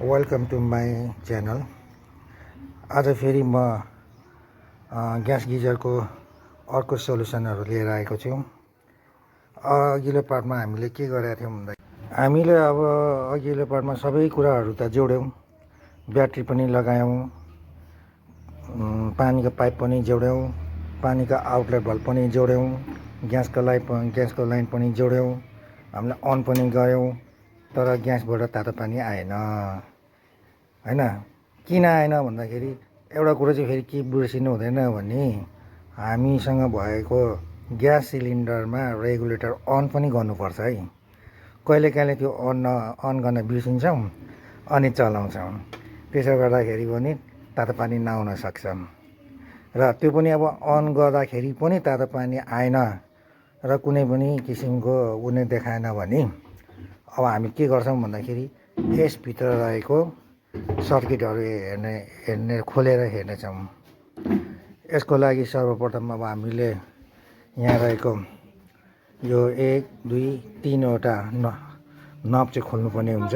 Welcome to my channel. आज फेरि म ग्यास गिजरको अर्को सोल्युसनहरू लिएर आएको छु। अघिल्लो पार्टमा हामीले के गरेका थियौँ भन्दा हामीले अब अघिल्लो पार्टमा सबै कुराहरू त जोड्यौँ, ब्याट्री पनि लगायौँ, पानीको पाइप पनि जोड्यौँ, पानीको आउटलेट बल्ब पनि जोड्यौँ, ग्यासको लाइन पनि जोड्यौँ, हामीले अन पनि गऱ्यौँ, तर ग्यासबाट तातो पानी आएन हैन। किन आएन भन्दाखेरि एउटा कुरो चाहिँ फेरि के बिर्सिनु हुँदैन भने हामीसँग भएको ग्यास सिलिन्डरमा रेगुलेटर अन पनि गर्नुपर्छ है। कहिलेकाहीँ त्यो अन गर्न बिर्सिन्छौँ अनि चलाउँछौँ, त्यसो गर्दाखेरि पनि तातो पानी नआउन सक्छ। र त्यो पनि अब अन गर्दाखेरि पनि तातो पानी आएन र कुनै पनि किसिमको उनी देखाएन भने अब हामी के गर्छौँ भन्दाखेरि यसभित्र रहेको सर्किटहरू हेर्ने खोलेर हेर्नेछौँ। यसको लागि सर्वप्रथम अब हामीले यहाँ रहेको यो 1, 2, 3वटा नब चाहिँ खोल्नुपर्ने हुन्छ।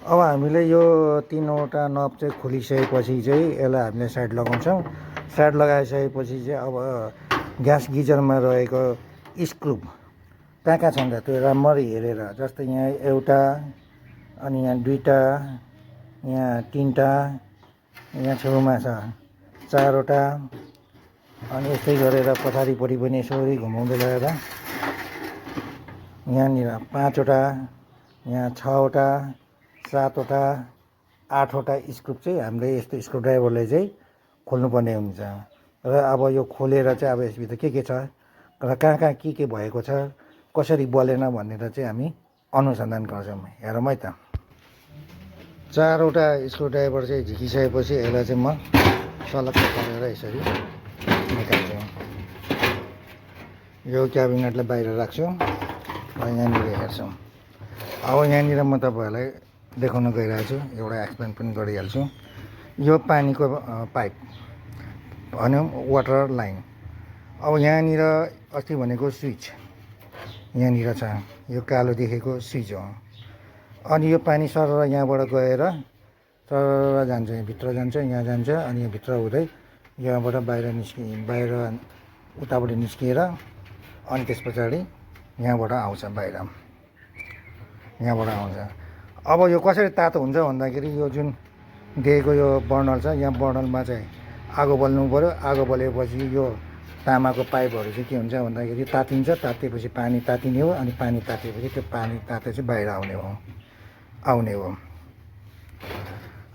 अब हामीले यो 3वटा नब चाहिँ खोलिसकेपछि चाहिँ यसलाई हामीले साइड लगाउँछौँ। साइड लगाइसकेपछि चाहिँ अब ग्यास गिजरमा रहेको स्क्रु कहाँ कहाँ छन् त त्यो राम्ररी हेरेर, जस्तै यहाँ एउटा, अनि यहाँ 2टा, यहाँ 3टा, यहाँ छेउमा छ 4वटा, अनि यस्तै गरेर पछाडिपट्टि पनि यसरी घुमाउँदै लगेर यहाँनिर 5वटा, यहाँ 6वटा, 7वटा, 8वटा स्क्रु चाहिँ हामीले यस्तो स्क्रुड्राइभरले चाहिँ खोल्नुपर्ने हुन्छ। र अब यो खोलेर चाहिँ अब यसभित्र के छ र कहाँ कहाँ के भएको छ, कसरी बलेन भनेर चाहिँ हामी अनुसन्धान गर्छौँ। हेरौँ है त। 4वटा स्क्रुड्राइभर चाहिँ झिकिसकेपछि यसलाई चाहिँ म सलक्क गरेर यसरी निकाल्छु। यो क्याबिनेटलाई बाहिर राख्छु र यहाँनिर हेर्छौँ। अब यहाँनिर म तपाईँहरूलाई देखाउन गइरहेको छु, एउटा एक्सप्लेन पनि गरिहाल्छु। यो पानीको पाइप भनौँ, वाटर लाइन। अब यहाँनिर अस्ति भनेको स्विच यहाँनिर छ, यो कालो देखेको स्विच हो। अनि यो पानी सरर यहाँबाट गएर सरर जान्छ, भित्र जान्छ, यहाँ जान्छ, अनि यो भित्र हुँदै यहाँबाट बाहिर उताबाट निस्किएर अनि त्यस पछाडि यहाँबाट आउँछ बाहिर, यहाँबाट आउँछ। अब यो कसरी तातो हुन्छ भन्दाखेरि यो जुन दिएको यो बर्नल छ, यहाँ बर्नलमा चाहिँ आगो बल्नु पऱ्यो। आगो बलेपछि यो तामाको पाइपहरू चाहिँ के हुन्छ भन्दाखेरि तातिन्छ, तातेपछि पानी तातिने हो, अनि पानी तातेपछि त्यो पानी तातेपछि बाहिर आउने हो।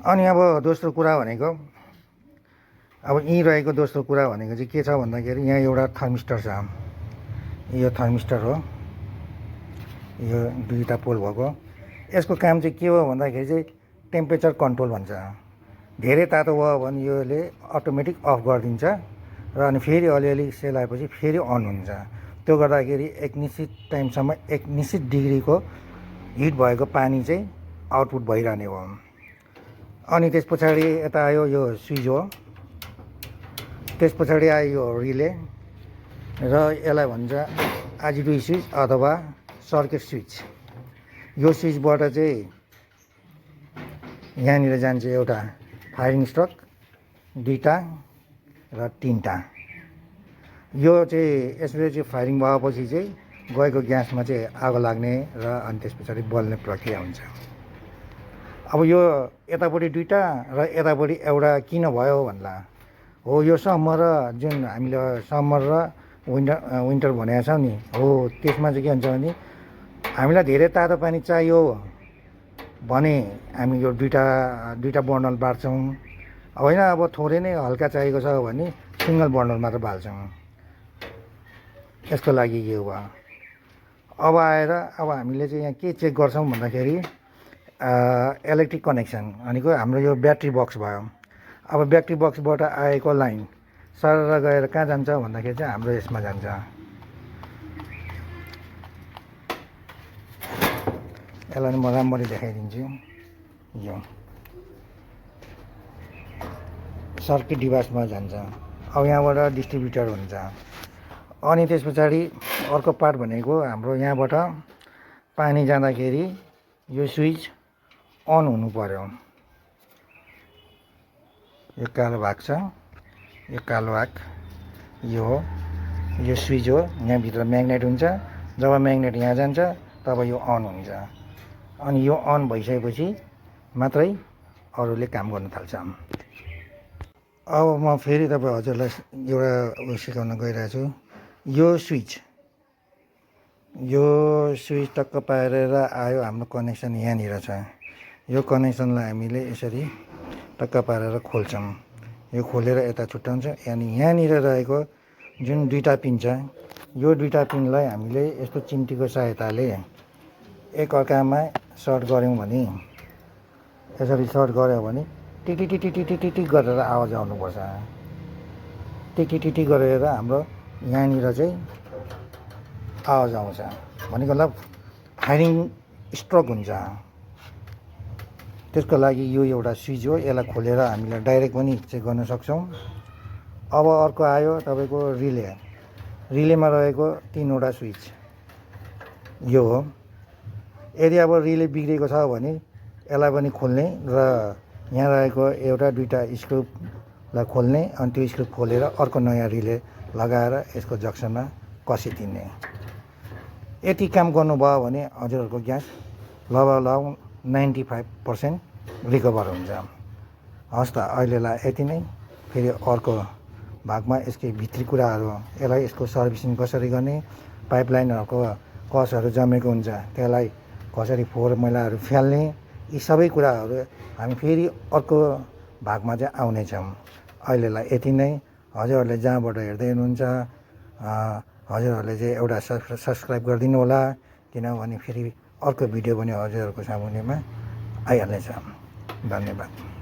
अनि अब दोस्रो कुरा भनेको, अब यहीँ रहेको दोस्रो कुरा भनेको चाहिँ के छ भन्दाखेरि यहाँ एउटा थर्मिस्टर छ। यो थर्मिस्टर हो, यो 2टा पोल भएको। यसको काम चाहिँ के हो भन्दाखेरि चाहिँ टेम्परेचर कन्ट्रोल भन्छ। धेरै तातो भयो भने योले अटोमेटिक अफ गरिदिन्छ र अनि फेरि अलिअलि सेलाएपछि फेरि अन हुन्छ। त्यो गर्दाखेरि एक निश्चित टाइमसम्म एक निश्चित डिग्रीको हिट भएको पानी चाहिँ आउटपुट भइरहने हो। अनि त्यस पछाडि यता आयो यो स्विच हो, त्यस पछाडि आयो यो रिले, र यसलाई भन्छ आजिटुई स्विच अथवा सर्किट स्विच। यो स्विचबाट चाहिँ यहाँनिर जान्छ एउटा फायरिङ स्ट्रोक, 2टा र 3टा। यो चाहिँ यसले चाहिँ फायरिङ भएपछि चाहिँ गएको ग्यासमा चाहिँ आगो लाग्ने र अनि त्यस पछाडि बल्ने प्रक्रिया हुन्छ। अब यो यतापट्टि 2टा र यतापट्टि एउटा किन भयो भन्ला हो, यो समर र जुन हामीले समर र विन्टर भनेको छौँ नि हो, त्यसमा चाहिँ के हुन्छ भने हामीलाई धेरै तातो पानी चाहियो भने हामी यो 2टा बर्नल बाल्छौँ। होइन, अब थोरै नै हल्का चाहिएको छ भने सिङ्गल बर्नल मात्र बाल्छौँ। यसको लागि यो भयो। अब आएर अब हामीले चाहिँ यहाँ के चेक गर्छौँ भन्दाखेरि इलेक्ट्रिक कनेक्सन भनेको हाम्रो यो ब्याट्री बक्स भयो। अब ब्याट्री बक्सबाट आएको लाइन सरर गएर कहाँ जान्छ भन्दाखेरि चाहिँ हाम्रो यसमा जान्छ। यसलाई म राम्ररी देखाइदिन्छु। यो सर्किट डिभाइसमा जान्छ। अब यहाँबाट डिस्ट्रिब्युटर हुन्छ। अनि त्यस पछाडि अर्को पार्ट भनेको हाम्रो यहाँबाट पानी जाँदाखेरि यो स्विच अन हुनु पर्यो। यो कालो भाग छ, यो कालो भाग यो हो, यो स्विच हो। यहाँभित्र म्याग्नेट हुन्छ। जब म्याग्नेट यहाँ जान्छ तब यो अन हुन्छ। अनि यो अन भइसकेपछि मात्रै अरूले काम गर्न थाल्छ। अब म फेरि तपाईँ हजुरलाई एउटा सिकाउन गइरहेको छु। यो स्विच टक्क पारेर आयो, हाम्रो कनेक्सन यहाँनिर छ। यो कनेक्सनलाई हामीले यसरी टक्क पारेर खोल्छौँ। यो खोलेर यता छुट्याउँछ। अनि यहाँनिर रहेको जुन दुईवटा पिन छ, यो दुईवटा पिनलाई हामीले यस्तो चिम्टीको सहायताले एकअर्कामा सर्ट गऱ्यौँ भने, यसरी सर्ट गऱ्यो भने टिटिटिटिटिटिटिक गरेर आवाज आउनुपर्छ। टिटिटिटी गरेर हाम्रो यहाँनिर चाहिँ आवाज आउँछ। भनेको मतलब फायरिङ स्ट्रोक हुन्छ। त्यसको लागि यो एउटा स्विच हो। यसलाई खोलेर हामीले डाइरेक्ट पनि चेक गर्न सक्छौँ। अब अर्को आयो तपाईँको रिले। रिलेमा रहेको 3वटा स्विच यो हो। यदि अब रिले बिग्रेको छ भने यसलाई पनि खोल्ने र यहाँ रहेको एउटा दुईवटा स्क्रुलाई खोल्ने, अनि त्यो स्क्रू खोलेर अर्को नयाँ रिले लगाएर यसको जक्सनमा कसिदिने। यति काम गर्नुभयो भने हजुरहरूको ग्यास लगभग 95% रिकभर हुन्छ। हस् त, अहिलेलाई यति नै। फेरि अर्को भागमा यसकै भित्री कुराहरू, यसलाई यसको सर्भिसिङ कसरी गर्ने, पाइपलाइनहरूको कसहरू जमेको हुन्छ त्यसलाई कसरी फोहोर मैलाहरू फाल्ने, यी सबै कुराहरू हामी फेरि अर्को भागमा चाहिँ आउनेछौँ। अहिलेलाई यति नै। हजुरहरूले जहाँबाट हेर्दै हुनुहुन्छ हजुरहरूले चाहिँ एउटा सब्सक्राइब गरिदिनु होला, किनभने फेरि अर्को भिडियो पनि हजुरहरूको सामुन्नेमा आइहाल्नेछ। धन्यवाद।